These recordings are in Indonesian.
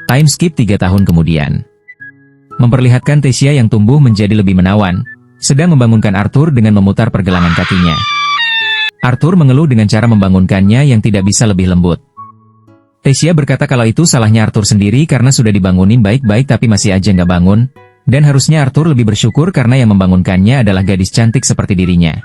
Time skip 3 tahun kemudian. Memperlihatkan Tasya yang tumbuh menjadi lebih menawan, sedang membangunkan Arthur dengan memutar pergelangan kakinya. Arthur mengeluh dengan cara membangunkannya yang tidak bisa lebih lembut. Tasya berkata kalau itu salahnya Arthur sendiri karena sudah dibangunin baik-baik tapi masih aja nggak bangun, dan harusnya Arthur lebih bersyukur karena yang membangunkannya adalah gadis cantik seperti dirinya.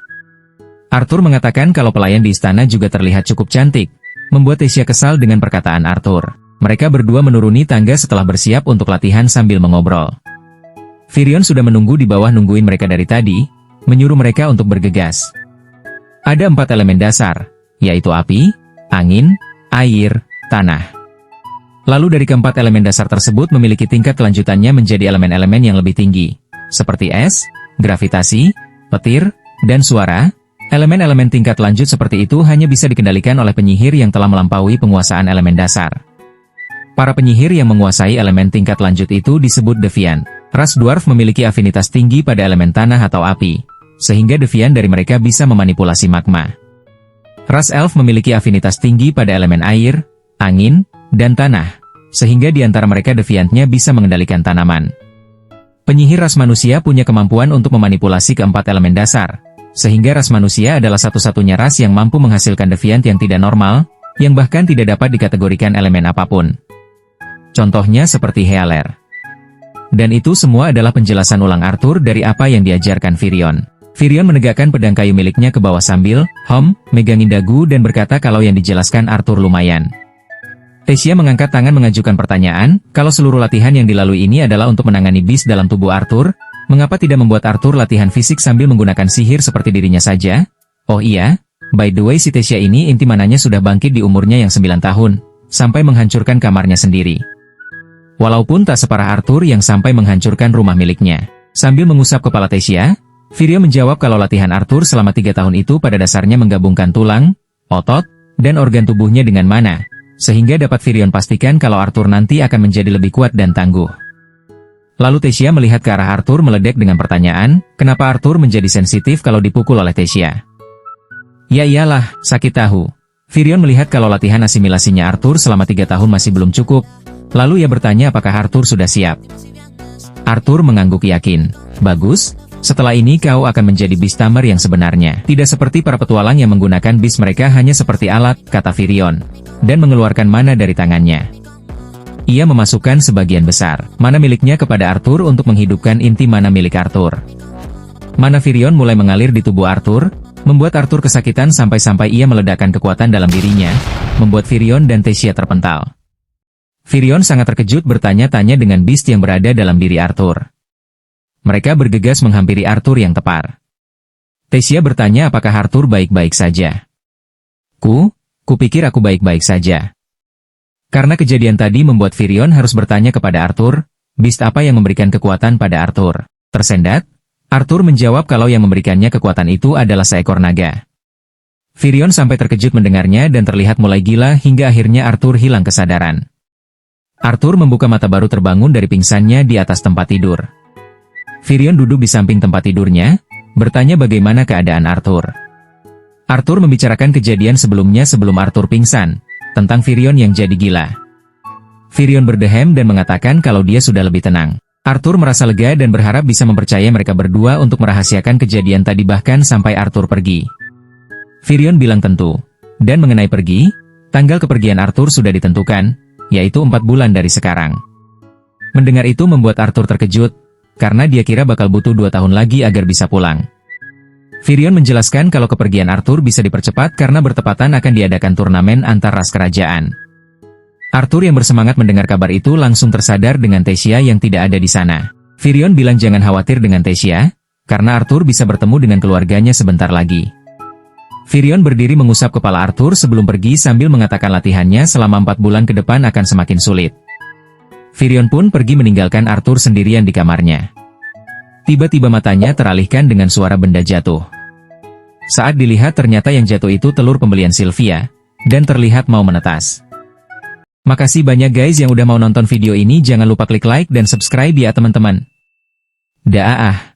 Arthur mengatakan kalau pelayan di istana juga terlihat cukup cantik, membuat Tasya kesal dengan perkataan Arthur. Mereka berdua menuruni tangga setelah bersiap untuk latihan sambil mengobrol. Virion sudah menunggu di bawah nungguin mereka dari tadi, menyuruh mereka untuk bergegas. Ada 4 elemen dasar, yaitu api, angin, air, tanah. Lalu dari keempat elemen dasar tersebut memiliki tingkat kelanjutannya menjadi elemen-elemen yang lebih tinggi, seperti es, gravitasi, petir, dan suara. Elemen-elemen tingkat lanjut seperti itu hanya bisa dikendalikan oleh penyihir yang telah melampaui penguasaan elemen dasar. Para penyihir yang menguasai elemen tingkat lanjut itu disebut Deviant. Ras Dwarf memiliki afinitas tinggi pada elemen tanah atau api, sehingga Deviant dari mereka bisa memanipulasi magma. Ras Elf memiliki afinitas tinggi pada elemen air, angin, dan tanah, sehingga di antara mereka Deviantnya bisa mengendalikan tanaman. Penyihir ras manusia punya kemampuan untuk memanipulasi keempat elemen dasar, sehingga ras manusia adalah satu-satunya ras yang mampu menghasilkan Deviant yang tidak normal, yang bahkan tidak dapat dikategorikan elemen apapun. Contohnya seperti Healer. Dan itu semua adalah penjelasan ulang Arthur dari apa yang diajarkan Virion. Virion menegakkan pedang kayu miliknya ke bawah sambil, megangin dagu dan berkata kalau yang dijelaskan Arthur lumayan. Tasya mengangkat tangan mengajukan pertanyaan, kalau seluruh latihan yang dilalui ini adalah untuk menangani bis dalam tubuh Arthur, mengapa tidak membuat Arthur latihan fisik sambil menggunakan sihir seperti dirinya saja? Oh iya, by the way si Tasya ini inti mananya sudah bangkit di umurnya yang 9 tahun, sampai menghancurkan kamarnya sendiri. Walaupun tak separah Arthur yang sampai menghancurkan rumah miliknya. Sambil mengusap kepala Tasya, Virion menjawab kalau latihan Arthur selama 3 tahun itu pada dasarnya menggabungkan tulang, otot, dan organ tubuhnya dengan mana, sehingga dapat Virion pastikan kalau Arthur nanti akan menjadi lebih kuat dan tangguh. Lalu Tasya melihat ke arah Arthur meledek dengan pertanyaan, kenapa Arthur menjadi sensitif kalau dipukul oleh Tasya? Ya iyalah, sakit tahu. Virion melihat kalau latihan asimilasinya Arthur selama 3 tahun masih belum cukup. Lalu ia bertanya apakah Arthur sudah siap. Arthur mengangguk yakin. Bagus, setelah ini kau akan menjadi Beast Tamer yang sebenarnya. Tidak seperti para petualang yang menggunakan bis mereka hanya seperti alat, kata Virion, dan mengeluarkan mana dari tangannya. Ia memasukkan sebagian besar mana miliknya kepada Arthur untuk menghidupkan inti mana milik Arthur. Mana Virion mulai mengalir di tubuh Arthur, membuat Arthur kesakitan sampai-sampai ia meledakkan kekuatan dalam dirinya, membuat Virion dan Tasya terpental. Virion sangat terkejut bertanya-tanya dengan beast yang berada dalam diri Arthur. Mereka bergegas menghampiri Arthur yang tepar. Tasya bertanya apakah Arthur baik-baik saja. Kupikir aku baik-baik saja. Karena kejadian tadi membuat Virion harus bertanya kepada Arthur, beast apa yang memberikan kekuatan pada Arthur? Tersendat, Arthur menjawab kalau yang memberikannya kekuatan itu adalah seekor naga. Virion sampai terkejut mendengarnya dan terlihat mulai gila hingga akhirnya Arthur hilang kesadaran. Arthur membuka mata baru terbangun dari pingsannya di atas tempat tidur. Virion duduk di samping tempat tidurnya, bertanya bagaimana keadaan Arthur. Arthur membicarakan kejadian sebelumnya sebelum Arthur pingsan, tentang Virion yang jadi gila. Virion berdehem dan mengatakan kalau dia sudah lebih tenang. Arthur merasa lega dan berharap bisa mempercayai mereka berdua untuk merahasiakan kejadian tadi bahkan sampai Arthur pergi. Virion bilang tentu. Dan mengenai pergi, tanggal kepergian Arthur sudah ditentukan, yaitu 4 bulan dari sekarang. Mendengar itu membuat Arthur terkejut, karena dia kira bakal butuh 2 tahun lagi agar bisa pulang. Virion menjelaskan kalau kepergian Arthur bisa dipercepat karena bertepatan akan diadakan turnamen antar ras kerajaan. Arthur yang bersemangat mendengar kabar itu langsung tersadar dengan Tasya yang tidak ada di sana. Virion bilang jangan khawatir dengan Tasya, karena Arthur bisa bertemu dengan keluarganya sebentar lagi. Virion berdiri mengusap kepala Arthur sebelum pergi sambil mengatakan latihannya selama 4 bulan ke depan akan semakin sulit. Virion pun pergi meninggalkan Arthur sendirian di kamarnya. Tiba-tiba matanya teralihkan dengan suara benda jatuh. Saat dilihat ternyata yang jatuh itu telur pembelian Sylvia, dan terlihat mau menetas. Makasih banyak guys yang udah mau nonton video ini, jangan lupa klik like dan subscribe ya teman-teman. Dah.